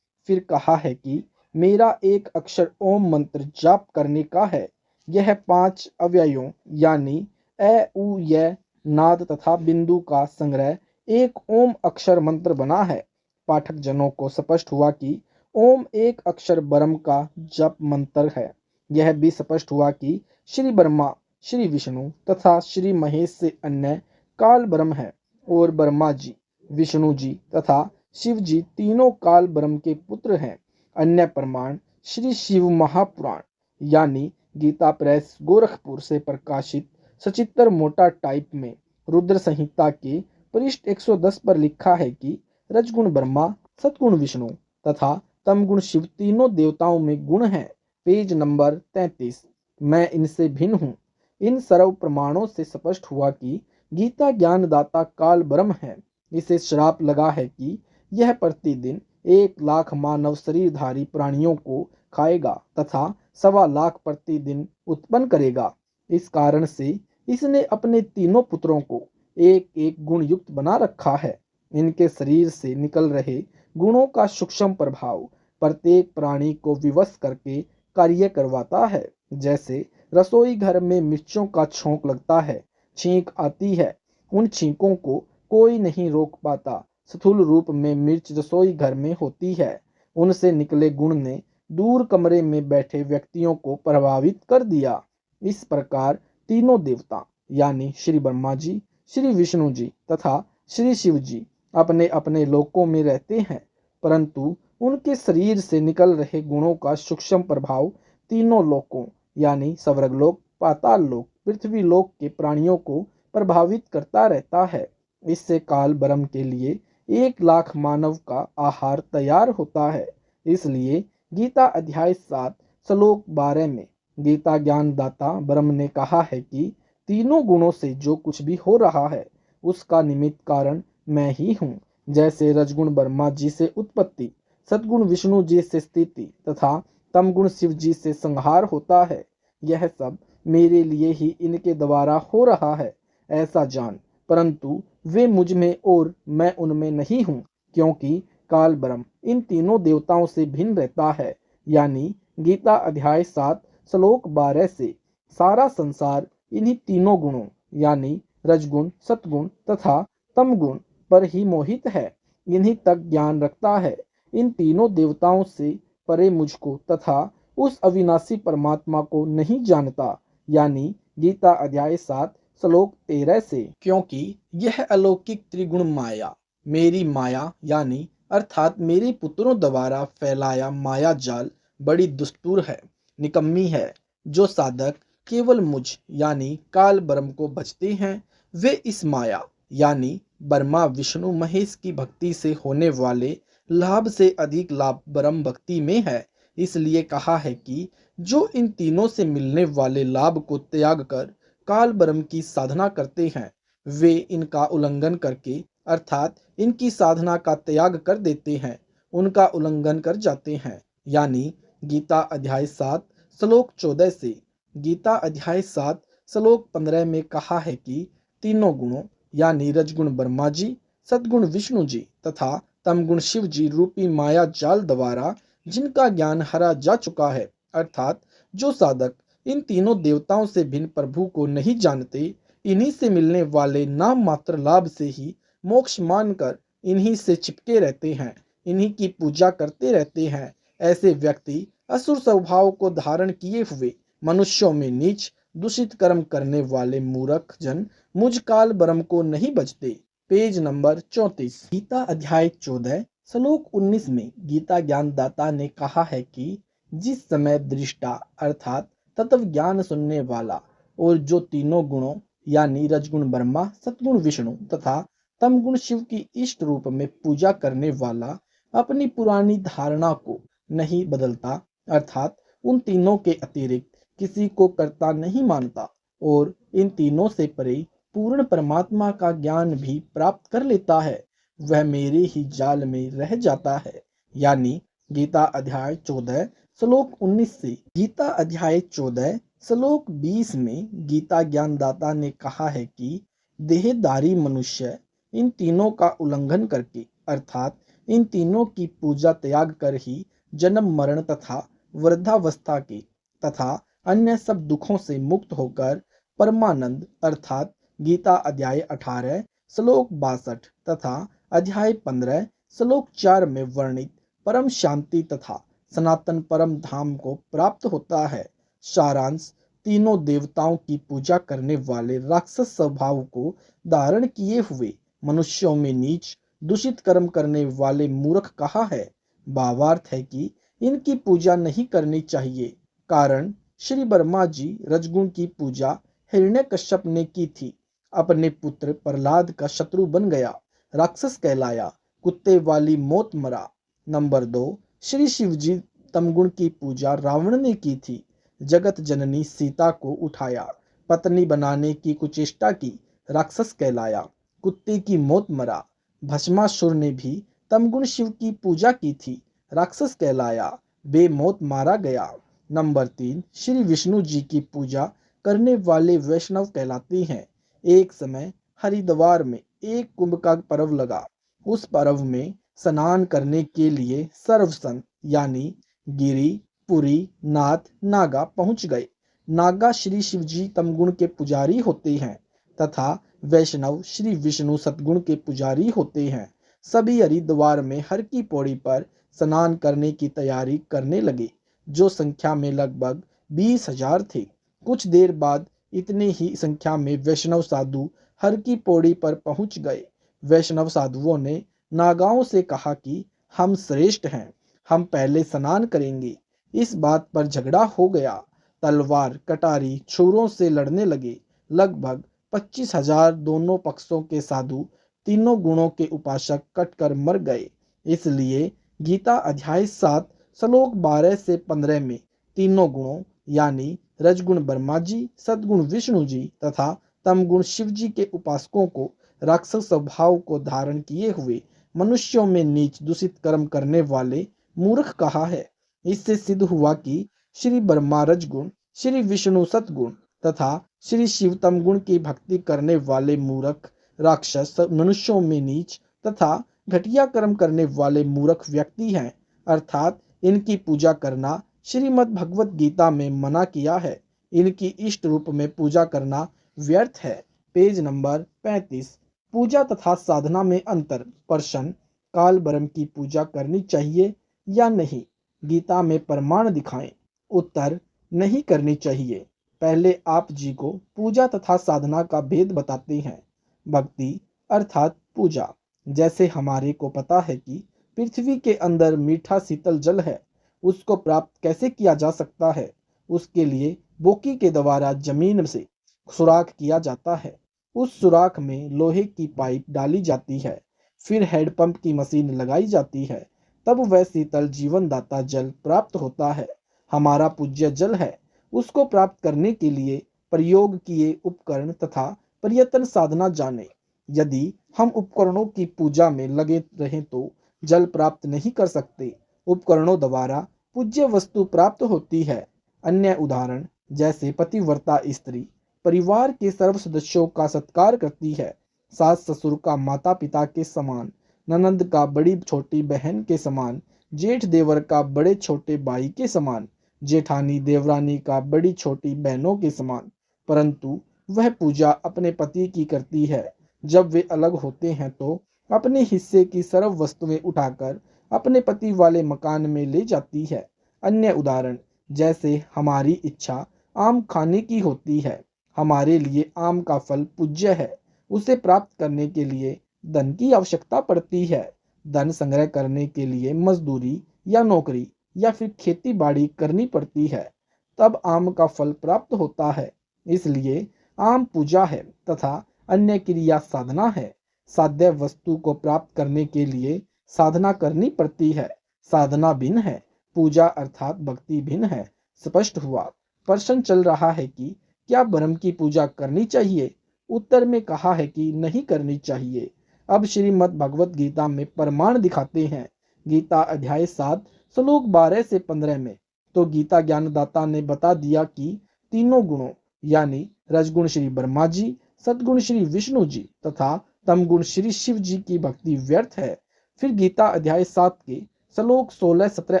फिर कहा है कि मेरा एक अक्षर ओम मंत्र जाप करने का है। यह 5 अव्ययों यानी अ उ य नाद तथा बिंदु का संग्रह एक ओम अक्षर मंत्र बना है। पाठक जनों को स्पष्ट हुआ कि ओम एक अक्षर ब्रह्म का जप मंत्र है। यह भी स्पष्ट हुआ कि श्री ब्रह्मा, श्री विष्णु तथा श्री महेश से अन्य काल ब्रह्म है और ब्रह्मा जी, विष्णु जी तथा शिव जी तीनों काल ब्रह्म के पुत्र हैं। अन्य प्रमाण श्री शिव महापुराण यानी गीता प्रेस गोरखपुर से प्रकाशित सचित्र मोटा टाइप में रुद्र संहिता के पृष्ठ 110 पर लिखा है कि रजगुण ब्रह्मा, सतगुण विष्णु तथा तमगुण शिव तीनों देवताओं में गुण हैं। Page number 33। मैं इनसे भिन्न हूँ। इन सर्व प्रमाणों से स्पष्ट हुआ कि गीता ज्ञानदाता काल ब्रह्म है। इसे श्राप लगा है कि यह प्रतिदिन 1,00,000 मानव शरीरधारी प्राणियों को खाएगा तथा 1,25,00,000 प्रतिदिन उत्पन्न करेगा। इस कारण से इसने अपने तीनों पुत्रों को एक एक गुण युक्त बना रखा है। इनके शरीर से निकल रहे गुणों का सूक्ष्म प्रभाव प्रत्येक प्राणी को विवश करके कार्य करवाता है। जैसे रसोई घर में मिर्चों का छोंक लगता है, छींक आती है, उन छींकों को कोई नहीं रोक पाता। स्थूल रूप में मिर्च रसोई घर में होती है। उनसे निकले गुण ने दूर कमरे में बैठे व्यक्तियों को प्रभावित कर दिया। इस प्रकार तीनों देवता यानी श्री ब्रह्मा जी, श्री विष्णु जी तथा श्री शिव जी अपने अपने लोकों में रहते हैं, परंतु उनके शरीर से निकल रहे गुणों का सूक्ष्म प्रभाव तीनों लोकों यानी स्वर्गलोक, पाताल लोक, पृथ्वी लोक के प्राणियों को प्रभावित करता रहता है। इससे काल ब्रह्म के लिए 1,00,000 मानव का आहार तैयार होता है। इसलिए गीता अध्याय 7 श्लोक 12 में गीता ज्ञानदाता ब्रह्म ने कहा है कि तीनों गुणों से जो कुछ भी हो रहा है उसका निमित्त कारण मैं ही हूँ। जैसे रजगुण ब्रह्मा जी से उत्पत्ति, सद्गुण विष्णु जी से स्थिति तथा तमगुण शिव जी से संहार होता है, यह सब मेरे लिए ही इनके द्वारा हो रहा है ऐसा जान। परंतु वे मुझ में और मैं उनमें नहीं हूँ, क्योंकि काल ब्रह्म इन तीनों देवताओं से भिन्न रहता है। यानी गीता अध्याय 7 श्लोक 12 से सारा संसार इन्हीं तीनों गुणों यानी रजगुण, सतगुण तथा तमगुण पर ही मोहित है, इन्हीं तक ज्ञान रखता है। इन तीनों देवताओं से परे मुझको तथा उस अविनाशी परमात्मा को नहीं जानता। यानी गीता अध्याय 7 श्लोक 13 से, क्योंकि यह अलौकिक त्रिगुण माया मेरी माया यानी अर्थात मेरे पुत्रों द्वारा फैलाया माया जाल बड़ी दुस्तूर है, निकम्मी है। जो साधक केवल मुझ यानी काल ब्रह्म को बचते हैं, वे इस माया यानी ब्रह्मा विष्णु महेश की भक्ति से होने वाले लाभ से अधिक लाभ ब्रह्म भक्ति में है। इसलिए कहा है कि जो इन तीनों से मिलने वाले लाभ को त्याग कर काल ब्रह्म की साधना करते हैं, वे इनका उल्लंघन करके अर्थात इनकी साधना का त्याग कर देते हैं, उनका उल्लंघन कर जाते हैं। यानी गीता अध्याय 7 श्लोक 14 से गीता अध्याय 7 श्लोक 15 में कहा है कि तीनों गुणों यानी रजगुण ब्रह्मा जी, सद्गुण विष्णु जी तथा तमगुण शिव जी रूपी माया जाल द्वारा जिनका ज्ञान हरा जा चुका है, अर्थात जो साधक इन तीनों देवताओं से भिन्न प्रभु को नहीं जानते, इन्हीं से मिलने वाले नाम मात्र लाभ से ही मोक्ष मानकर इन्हीं से चिपके रहते हैं, इन्हीं की पूजा करते रहते हैं, ऐसे व्यक्ति असुर स्वभाव को धारण किए हुए मनुष्यों में नीच दूषित कर्म करने वाले मूर्ख जन मुझ काल ब्रह्म को नहीं बचते। Page number 34। गीता अध्याय 14 श्लोक 19 में गीता ज्ञानदाता ने कहा है कि जिस समय दृष्टा अर्थात तत्व ज्ञान सुनने वाला और जो तीनों गुणों यानी रजगुण ब्रह्मा, सतगुण विष्णु तथा तमगुण शिव की इष्ट रूप में पूजा करने वाला अपनी पुरानी धारणा को नहीं बदलता, अर्थात उन तीनों के अतिरिक्त किसी को कर्ता नहीं मानता और इन तीनों से परे पूर्ण परमात्मा का ज्ञान भी प्राप्त कर लेता है, वह मेरे ही जाल में रह जाता है। यानी गीता अध्याय 14 श्लोक 19 से गीता अध्याय 14 श्लोक 20 में गीता ज्ञानदाता ने कहा है कि देहधारी मनुष्य इन तीनों का उल्लंघन करके अर्थात इन तीनों की पूजा त्याग कर ही जन्म मरण तथा वृद्धावस्था के तथा अन्य सब दुखों से मुक्त होकर परमानंद अर्थात गीता अध्याय 18 श्लोक 62 तथा अध्याय 15 श्लोक 4 में वर्णित परम शांति तथा सनातन परम धाम को प्राप्त होता है। सारांश, तीनों देवताओं की पूजा करने वाले राक्षस स्वभाव को धारण किए हुए मनुष्यों में नीच दूषित कर्म करने वाले मूर्ख कहा है। भावार्थ है कि इनकी पूजा नहीं करनी चाहिए, कारण श्री ब्रह्मा जी रजगुण की पूजा हिरण्यकश्यप ने की थी, अपने पुत्र प्रहलाद का शत्रु बन गया, राक्षस कहलाया। कुत्ते वाली मौत मरा। नंबर 2, श्री शिवजी तमगुण की पूजा रावण ने की थी। जगत जननी सीता को उठाया, पत्नी बनाने की कुचेष्टा की, राक्षस कहलाया, कुत्ते की मौत मरा। भस्मासुर ने भी तमगुण शिव की पूजा की थी, राक्षस कहलाया, बेमौत मारा गया। नंबर 3, श्री विष्णु जी की पूजा करने वाले वैष्णव कहलाते हैं। एक समय हरिद्वार में एक कुंभ का पर्व लगा। उस पर्व में स्नान करने के लिए सर्व संत यानी गिरी, पुरी, नाथ, नागा पहुंच गए। नागा श्री शिवजी तमगुण के पुजारी होते हैं तथा वैष्णव श्री विष्णु सतगुण के पुजारी होते हैं। सभी हरिद्वार में हर की पौड़ी पर स्नान करने की तैयारी करने लगे, जो संख्या में लगभग 20,000 थे। कुछ देर बाद इतने ही संख्या में वैष्णव साधु हर की पौड़ी पर पहुंच गए। वैष्णव साधुओं ने नागाओं से कहा कि हम श्रेष्ठ हैं, हम पहले स्नान करेंगे। इस बात पर झगड़ा हो गया। तलवार, कटारी, छुरों से लड़ने लगे। लगभग 25,000 दोनों पक्षों के साधु, तीनों गुणों के उपासक कटकर मर गए। इसलिए गीता अध्याय 7 श्लोक 12 से 15 में तीनों गुणों यानी रजगुण ब्रह्मा जी, सद्गुण विष्णु जी तथा तमगुण शिव जी के उपासकों को राक्षस स्वभाव को धारण किए हुए मनुष्यों में नीच दूषित कर्म करने वाले मूर्ख कहा है। इससे सिद्ध हुआ कि श्री ब्रह्मा रजगुण, श्री विष्णु सतगुण तथा श्री शिव तमगुण की भक्ति करने वाले मूर्ख राक्षस मनुष्यों में नीच तथा घटिया कर्म करने वाले मूर्ख व्यक्ति हैं, अर्थात इनकी पूजा करना श्रीमद् भगवत गीता में मना किया है। इनकी इष्ट रूप में पूजा करना व्यर्थ है। Page number 35। पूजा तथा साधना में अंतर। प्रश्न, काल ब्रह्म की पूजा करनी चाहिए या नहीं? गीता में प्रमाण दिखाएं। उत्तर, नहीं करनी चाहिए। पहले आप जी को पूजा तथा साधना का भेद बताते हैं। भक्ति अर्थात पूजा। जैसे हमारे को पता है कि पृथ्वी के अंदर मीठा शीतल जल है, उसको प्राप्त कैसे किया जा सकता है? उसके लिए बोकी के द्वारा जमीन से सुराख किया जाता है। उस सुराख में लोहे की पाइप डाली जाती है, फिर हैंडपंप की मशीन लगाई जाती है, तब वह शीतल जीवनदाता जल प्राप्त होता है। हमारा पूज्य जल है, उसको प्राप्त करने के लिए प्रयोग किए उपकरण तथा प्रयत्न साधना जाने। यदि हम उपकरणों की पूजा में लगे रहें तो जल प्राप्त नहीं कर सकते। उपकरणों द्वारा पूज्य वस्तु प्राप्त होती है। अन्य उदाहरण जैसे पतिव्रता स्त्री परिवार के सर्व सदस्यों का सत्कार करती है, सास ससुर का माता पिता के समान, ननंद का बड़ी छोटी बहन के समान, जेठ देवर का बड़े छोटे भाई के समान, जेठानी देवरानी का बड़ी छोटी बहनों के समान। परंतु वह पूजा अपने पति की करती है। जब वे अलग होते हैं तो अपने हिस्से की सर्व वस्तुएं उठाकर अपने पति वाले मकान में ले जाती है। अन्य उदाहरण जैसे हमारी इच्छा आम खाने की होती है, हमारे लिए आम का फल पूज्य है, उसे प्राप्त करने के लिए धन की आवश्यकता पड़ती है। धन संग्रह करने के लिए मजदूरी या नौकरी या फिर खेती बाड़ी करनी पड़ती है, तब आम का फल प्राप्त होता है। इसलिए आम पूजा है तथा अन्य क्रिया साधना है। साध्य वस्तु को प्राप्त करने के लिए साधना करनी पड़ती है। साधना भिन्न है, पूजा अर्थात भक्ति भिन्न है। स्पष्ट हुआ। प्रश्न चल रहा है कि क्या ब्रह्म की पूजा करनी चाहिए? उत्तर में कहा है कि नहीं करनी चाहिए। अब श्रीमद् भगवत गीता में प्रमाण दिखाते हैं। गीता अध्याय 7 श्लोक 12 से 15 में तो गीता ज्ञानदाता ने बता दिया कि तीनों गुणों यानी रजगुण श्री ब्रह्मा जी, सद्गुण श्री विष्णु जी तथा तमगुण श्री शिव जी की भक्ति व्यर्थ है। फिर गीता अध्याय 7 के श्लोक 16, 17,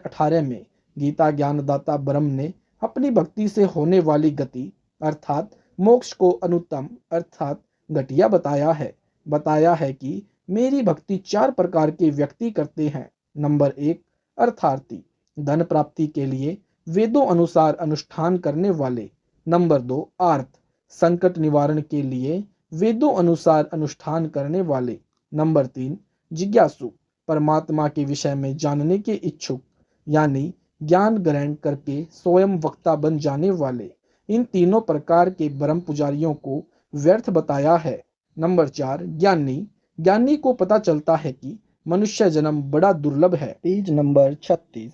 18 में गीता ज्ञानदाता ब्रह्म ने अपनी भक्ति से होने वाली गति अर्थात मोक्ष को अनुत्तम अर्थात घटिया बताया है कि मेरी भक्ति 4 प्रकार के व्यक्ति करते हैं। नंबर 1 अर्थार्थी, धन प्राप्ति के लिए वेदों अनुसार अनुष्ठान करने वाले। नंबर 2 आर्त, संकट निवारण के लिए वेदों अनुसार अनुष्ठान करने वाले। नंबर 3 जिज्ञासु, परमात्मा के विषय में जानने के इच्छुक यानी ज्ञान ग्रहण करके स्वयं वक्ता बन जाने वाले। इन तीनों प्रकार के ब्रह्म पुजारियों को व्यर्थ बताया है। नंबर 4 ज्ञानी को पता चलता है कि मनुष्य जन्म बड़ा दुर्लभ है। Page number 36।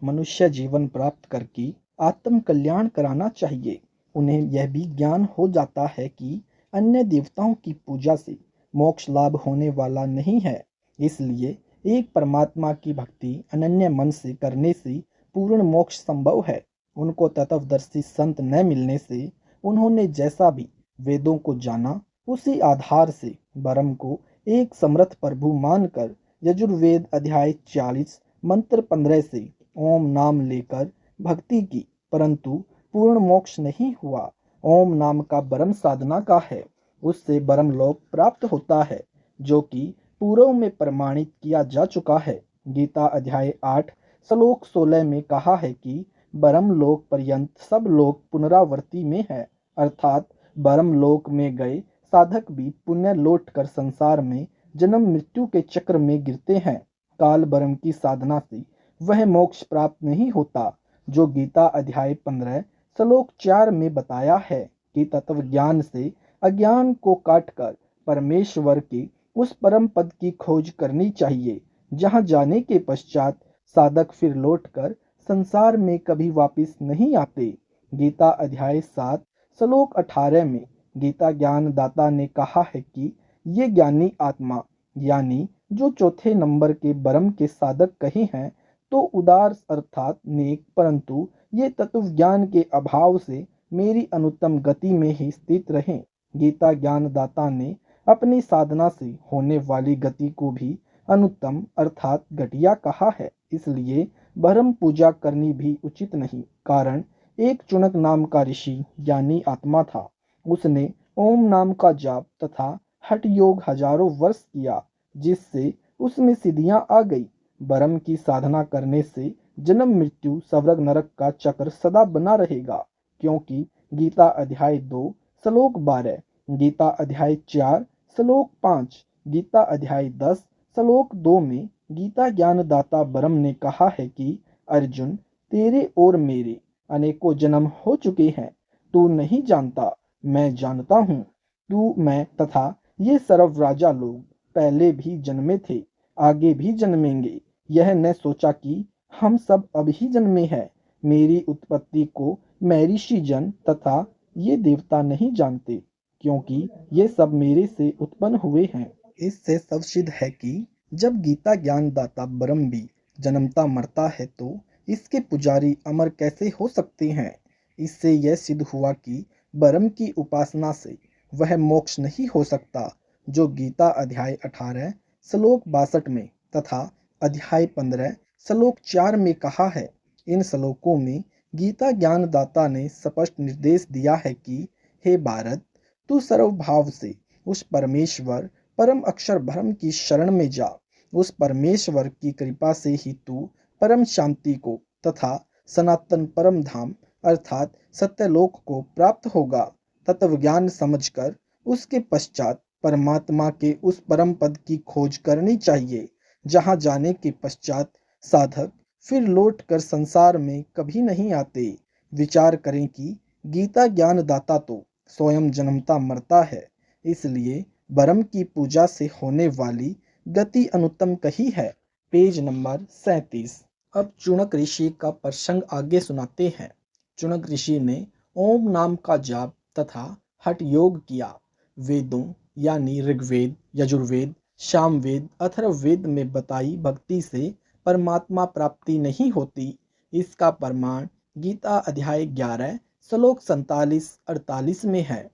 मनुष्य जीवन प्राप्त करके आत्म कल्याण कराना चाहिए। उन्हें यह भी ज्ञान हो जाता है कि अन्य देवताओं की पूजा से मोक्ष लाभ होने वाला नहीं है। इसलिए एक परमात्मा की भक्ति अनन्य मन से करने से पूर्ण मोक्ष संभव है। उनको तत्वदर्शी संत न मिलने से उन्होंने जैसा भी वेदों को जाना, उसी आधार से ब्रह्म को एक समर्थ प्रभु मानकर यजुर्वेद अध्याय 40 मंत्र 15 से ओम नाम लेकर भक्ति की, परंतु पूर्ण मोक्ष नहीं हुआ। ओम नाम का ब्रह्म साधना का है, उससे ब्रह्म लोक प्राप्त होता है, जो कि पूर्व में प्रमाणित किया जा चुका है। गीता अध्याय 8 श्लोक 16 में कहा है कि ब्रह्म लोक पर्यंत सब लोग पुनरावर्ती में है, अर्थात ब्रह्म लोक में गए साधक भी पुण्य लौट कर संसार में जन्म मृत्यु के चक्र में गिरते हैं। काल ब्रह्म की साधना से वह मोक्ष प्राप्त नहीं होता, जो गीता अध्याय 15 श्लोक 4 में बताया है कि तत्व ज्ञान से अज्ञान को काटकर परमेश्वर के उस परम पद की खोज करनी चाहिए, जहां जाने के पश्चात साधक फिर लौटकर संसार में कभी वापस नहीं आते। गीता अध्याय 7 श्लोक 18 में गीता ज्ञान दाता ने कहा है कि ये ज्ञानी आत्मा यानी जो चौथे नंबर के ब्रह्म के साधक कहे हैं तो उदार अर्थात नेक, परंतु ये तत्व ज्ञान के अभाव से मेरी अनुत्तम गति में ही स्थित रहें। गीता ज्ञान दाता ने अपनी साधना से होने वाली गति को भी अनुत्तम अर्थात घटिया कहा है। इसलिए ब्रह्म पूजा करनी भी उचित नहीं। कारण एक चुनक नाम का ऋषि ज्ञानी आत्मा था। उसने ओम नाम का जाप तथा हठ योग हजारों वर्ष किया, जिससे उसमें सिद्धियां आ गई। ब्रह्म की साधना करने से जन्म मृत्यु स्वर्ग नरक का चक्र सदा बना रहेगा, क्योंकि गीता अध्याय 2 श्लोक 12, गीता अध्याय 4 श्लोक 5, गीता अध्याय 10 श्लोक 2 में गीता ज्ञानदाता ब्रह्म ने कहा है कि अर्जुन, तेरे और मेरे अनेकों जन्म हो चुके हैं। तू नहीं जानता, मैं जानता हूँ। तू, मैं तथा ये सर्व राजा लोग पहले भी जन्मे थे, आगे भी जन्मेंगे। यह न सोचा कि हम सब अभी जन्मे हैं। मेरी उत्पत्ति को महर्षि जन तथा ये देवता नहीं जानते, क्योंकि ये सब मेरे से उत्पन्न हुए हैं। इससे सब सिद्ध है कि जब गीता ज्ञान दाता ब्रह्म भी जन्मता मरता है तो इसके पुजारी अमर कैसे हो सकते हैं। इससे यह सिद्ध हुआ कि ब्रह्म की उपासना से वह मोक्ष नहीं हो सकता, जो गीता अध्याय 18 श्लोक 62 में तथा अध्याय 15 श्लोक 4 में कहा है। इन श्लोकों में गीता ज्ञानदाता ने स्पष्ट निर्देश दिया है कि हे भारत, तू सर्वभाव से उस परमेश्वर परम अक्षर ब्रह्म की शरण में जा। उस परमेश्वर की कृपा से ही तू परम शांति को तथा सनातन परम धाम अर्थात सत्यलोक को प्राप्त होगा। तत्व ज्ञान समझकर उसके पश्चात परमात्मा के उस परम पद की खोज करनी चाहिए, जहां जाने के पश्चात साधक फिर लौट कर संसार में कभी नहीं आते। विचार करें कि गीता ज्ञानदाता तो स्वयं जन्मता मरता है, इसलिए ब्रह्म की पूजा से होने वाली गति अनुत्तम कही है। Page number 37। अब चुनक ऋषि का प्रसंग आगे सुनाते हैं। चुनक ऋषि ने ओम नाम का जाप तथा हठ योग किया। वेदों यानी ऋग्वेद, यजुर्वेद, सामवेद, अथर्ववेद में बताई भक्ति से परमात्मा प्राप्ति नहीं होती। इसका प्रमाण गीता अध्याय 11 श्लोक 47-48 में है।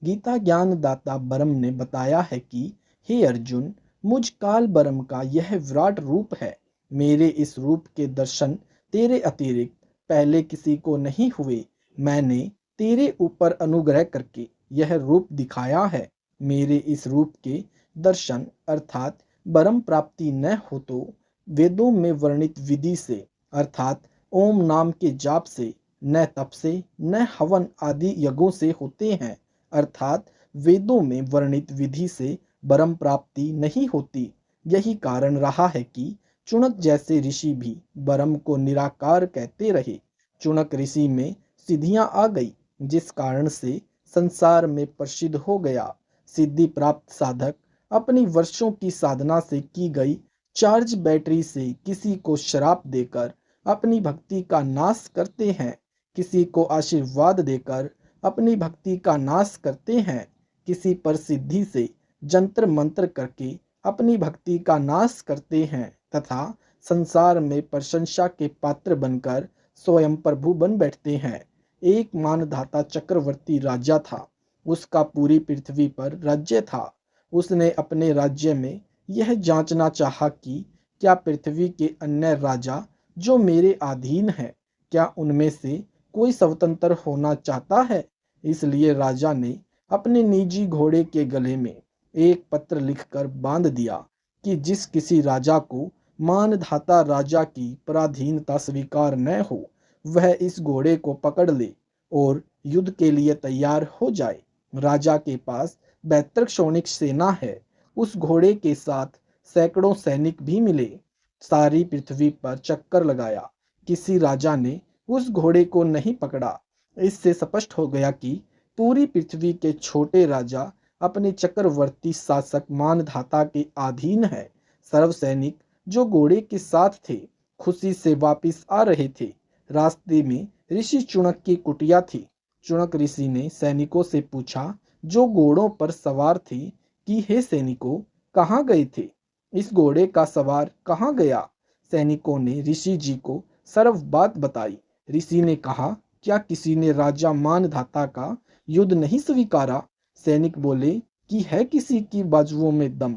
गीता ज्ञान दाता ब्रह्म ने बताया है कि हे अर्जुन, मुझ काल ब्रह्म का यह विराट रूप है। मेरे इस रूप के दर्शन तेरे अतिरिक्त पहले किसी को नहीं हुए। मैंने तेरे ऊपर अनुग्रह करके यह रूप दिखाया है। मेरे इस रूप के दर्शन अर्थात ब्रह्म प्राप्ति न हो तो वेदों में वर्णित विधि से अर्थात ओम नाम के जाप से, न तप से, न हवन आदि यज्ञों से होते हैं। अर्थात वेदों में वर्णित विधि से ब्रह्म प्राप्ति नहीं होती। यही कारण रहा है कि चुनक जैसे ऋषि भी ब्रह्म को निराकार कहते रहे। चुनक ऋषि में सिद्धियां आ गई, जिस कारण से संसार में प्रसिद्ध हो गया। सिद्धि प्राप्त साधक अपनी वर्षों की साधना से की गई चार्ज बैटरी से किसी को शराब देकर अपनी भक्ति का नाश करते हैं, किसी को आशीर्वाद देकर अपनी भक्ति का नाश करते हैं, किसी पर सिद्धि से जंतर मंत्र करके अपनी भक्ति का नाश करते हैं तथा संसार में प्रशंसा के पात्र बनकर स्वयं प्रभु बन बैठते हैं। एक मानधाता चक्रवर्ती राजा था। उसका पूरी पृथ्वी पर राज्य था। उसने अपने राज्य में यह जांचना चाहा कि क्या पृथ्वी के अन्य राजा जो मेरे अधीन हैं, क्या उनमें से कोई स्वतंत्र होना चाहता है। इसलिए राजा ने अपने निजी घोड़े के गले में एक पत्र लिखकर बांध दिया कि जिस किसी राजा को मानधाता राजा की पराधीनता स्वीकार न हो, वह इस घोड़े को पकड़ ले और युद्ध के लिए तैयार हो जाए। राजा के पास बेहतर क्षौणिक सेना है। उस घोड़े के साथ सैकड़ों सैनिक भी मिले। सारी पृथ्वी पर चक्कर लगाया, किसी राजा ने उस घोड़े को नहीं पकड़ा। इससे स्पष्ट हो गया कि पूरी पृथ्वी के छोटे राजा अपने चक्रवर्ती शासक मानधाता के अधीन है। सर्व सैनिक जो घोड़े के साथ थे खुशी से वापिस आ रहे थे। रास्ते में ऋषि चुणक की कुटिया थी। चुणक ऋषि ने सैनिकों से पूछा जो घोड़ों पर सवार थे कि हे सैनिकों, कहाँ गए थे? इस घोड़े का सवार कहाँ गया? सैनिकों ने ऋषि जी को सर्व बात बताई। ऋषि ने कहा, क्या किसी ने राजा मानधाता का युद्ध नहीं स्वीकारा? सैनिक बोले कि है किसी की बाजुओं में दम,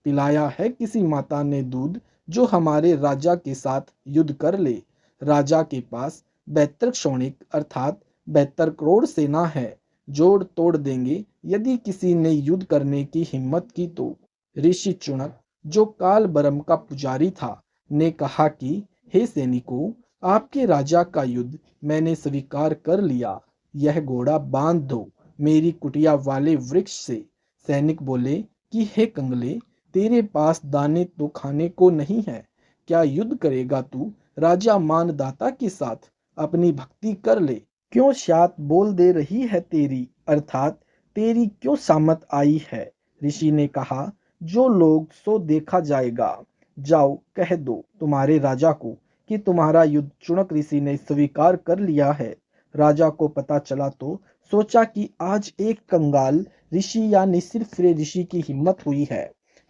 पिलाया है किसी माता ने दूध जो हमारे राजा के साथ युद्ध कर ले। राजा के पास 72 क्षौणिक अर्थात 72 करोड़ सेना है, जोड़ तोड़ देंगे यदि किसी ने युद्ध करने की हिम्मत की तो। ऋषि चुणक जो काल बरम का पुजारी था ने कहा कि हे सैनिकों, आपके राजा का युद्ध मैंने स्वीकार कर लिया। यह घोड़ा बांध दो मेरी कुटिया वाले वृक्ष से। सैनिक बोले कि हे कंगले, तेरे पास दाने तो खाने को नहीं है, क्या युद्ध करेगा तू? राजा मानदाता के साथ अपनी भक्ति कर ले। क्यों शात बोल दे रही है तेरी, अर्थात तेरी क्यों सामत आई है? ऋषि ने कहा, जो लोग सो देखा जाएगा। जाओ कह दो तुम्हारे राजा को कि तुम्हारा युद्ध चुणक ऋषि ने स्वीकार कर लिया है। राजा को पता चला तो सोचा कि आज एक कंगाल ऋषि या निसिर्फ ऋषि की हिम्मत हुई है,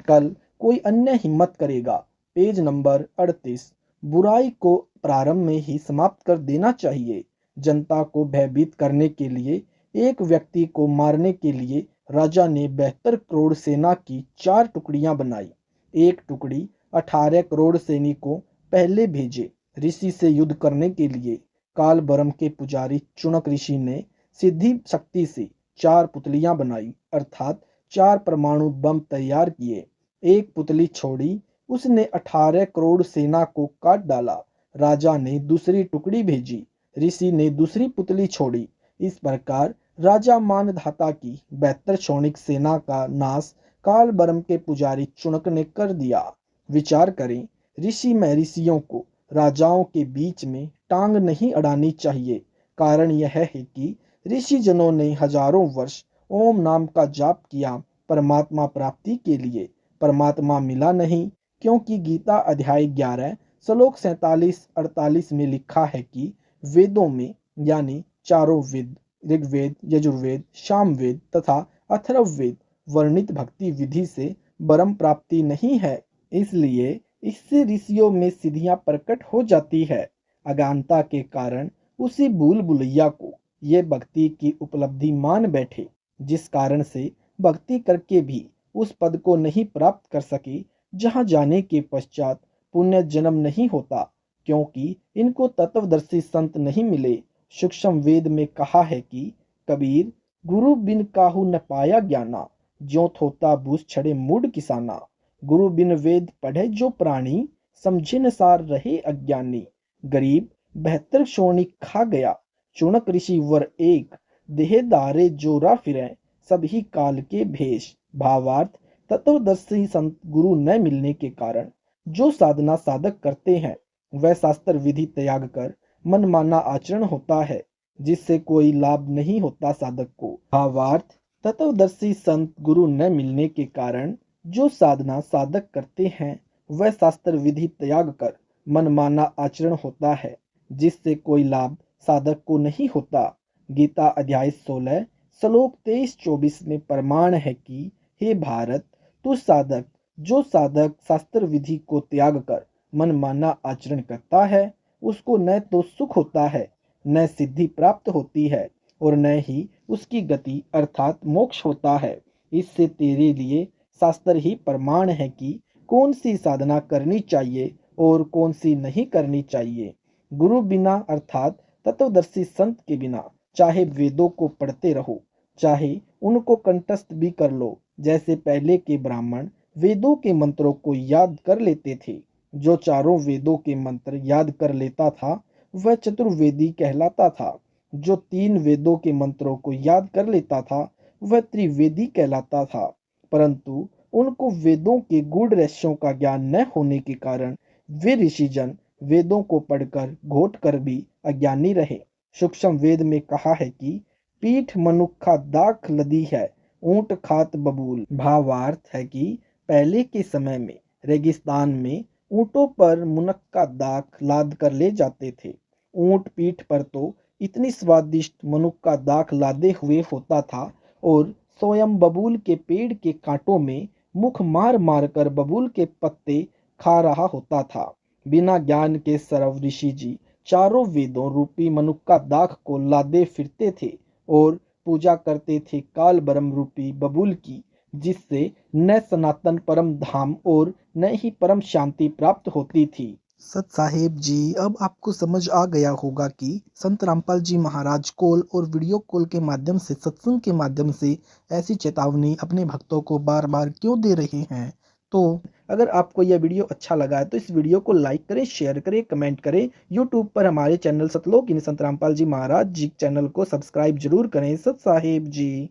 कल कोई अन्य हिम्मत करेगा। Page number 38। बुराई को प्रारंभ में ही समाप्त कर देना चाहिए। जनता को भयभीत करने के लिए, एक व्यक्ति को मारने के लिए राजा ने 72 करोड़ सेना की 4 टुकड़ियां बनाई। एक टुकड़ी 18 करोड़ सैनिकों पहले भेजे ऋषि से युद्ध करने के लिए। काल बरम के पुजारी चुणक ऋषि ने सिद्धि शक्ति से 4 पुतलियां बनाई, अर्थात 4 परमाणु बम तैयार किए। एक पुतली छोड़ी, उसने 18 करोड़ सेना को काट डाला। राजा ने दूसरी टुकड़ी भेजी, ऋषि ने दूसरी पुतली छोड़ी। इस प्रकार राजा मानधाता की 72 क्षौणिक सेना का नाश काल बरम के पुजारी चुणक ने कर दिया। विचार करें, ऋषि महर्षियों को राजाओं के बीच में टांग नहीं अड़ानी चाहिए। कारण यह है कि ऋषि जनों ने हजारों वर्ष ओम नाम का जाप किया परमात्मा प्राप्ति के लिए। परमात्मा मिला नहीं, क्योंकि गीता अध्याय 11 श्लोक 47-48 में लिखा है कि वेदों में यानी चारों वेद ऋग्वेद, यजुर्वेद, सामवेद तथा अथर्ववेद वर्णित भक्ति विधि से ब्रह्म प्राप्ति नहीं है। इसलिए इससे ऋषियों में सिद्धियां प्रकट हो जाती है। अज्ञानता के कारण उसी भूल भुलैया को ये भक्ति की उपलब्धि मान बैठे, जिस कारण से भक्ति करके भी उस पद को नहीं प्राप्त कर सके जहां जाने के पश्चात पुण्य जन्म नहीं होता, क्योंकि इनको तत्वदर्शी संत नहीं मिले। सूक्ष्म वेद में कहा है कि कबीर गुरु बिन काहू न पाया ज्ञाना, ज्यों थोता बूझ छड़े मूड किसाना। गुरु बिन वेद पढ़े जो प्राणी, समझे न सार रहे अज्ञानी। गरीब 72 क्षौणिक खा गया, चुणक ऋषि वर एक। देहदारे जोरा फिरे, सभी काल के भेष। भावार्थ, तत्वदर्शी संत गुरु न मिलने के कारण जो साधना साधक करते हैं वह शास्त्र विधि त्याग कर मनमाना आचरण होता है, जिससे कोई लाभ नहीं होता साधक को। भावार्थ, तत्वदर्शी संत गुरु न मिलने के कारण जो साधना साधक करते हैं वह शास्त्र विधि त्याग कर मनमाना आचरण होता है, जिससे कोई लाभ साधक को नहीं होता। गीता अध्याय 16 श्लोक 23-24 में प्रमाण है कि हे भारत, तू साधक, जो साधक शास्त्र विधि को त्याग कर मनमाना आचरण करता है, उसको न तो सुख होता है, न सिद्धि प्राप्त होती है, और न ही उसकी गति अर्थात मोक्ष होता है। इससे तेरे लिए शास्त्र ही प्रमाण है कि कौन सी साधना करनी चाहिए और कौन सी नहीं करनी चाहिए। गुरु बिना अर्थात तत्वदर्शी संत के बिना चाहे वेदों को पढ़ते रहो, चाहे उनको कंठस्थ भी कर लो, जैसे पहले के ब्राह्मण वेदों के मंत्रों को याद कर लेते थे। जो चारों वेदों के मंत्र याद कर लेता था वह चतुर्वेदी कहलाता था। जो 3 वेदों के मंत्रों को याद कर लेता था वह त्रिवेदी कहलाता था। परंतु उनको वेदों के गूढ़ रहस्यों का ज्ञान न होने के कारण वे ऋषिजन वेदों को पढ़कर घोट कर भी अज्ञानी रहे। सूक्ष्म वेद में कहा है कि पीठ मनुक्खा दाख लदी है, ऊंट खात बबूल। भावार्थ है कि पहले के समय में रेगिस्तान में ऊंटों पर मुनक्का दाख लाद कर ले जाते थे। ऊंट पीठ पर तो इतनी स्वादिष्ट मनुक्का दाख लादे हुए होता था और स्वयं बबूल के पेड़ के कांटों में मुख मार मार कर बबूल के पत्ते खा रहा होता था। बिना ज्ञान के सरव ऋषि जी चारों वेदों रूपी मनुक्का दाख को लादे फिरते थे और पूजा करते थे काल ब्रह्म रूपी बबूल की, जिससे न सनातन परम धाम और न ही परम शांति प्राप्त होती थी। सत साहेब जी, अब आपको समझ आ गया होगा कि संत रामपाल जी महाराज कॉल और वीडियो कॉल के माध्यम से, सत्संग के माध्यम से ऐसी चेतावनी अपने भक्तों को बार बार क्यों दे रहे हैं। तो अगर आपको यह वीडियो अच्छा लगा है तो इस वीडियो को लाइक करें, शेयर करें, कमेंट करें। यूट्यूब पर हमारे चैनल सतलोक यानी संत रामपाल जी महाराज जी चैनल को सब्सक्राइब जरूर करें। सत साहेब जी।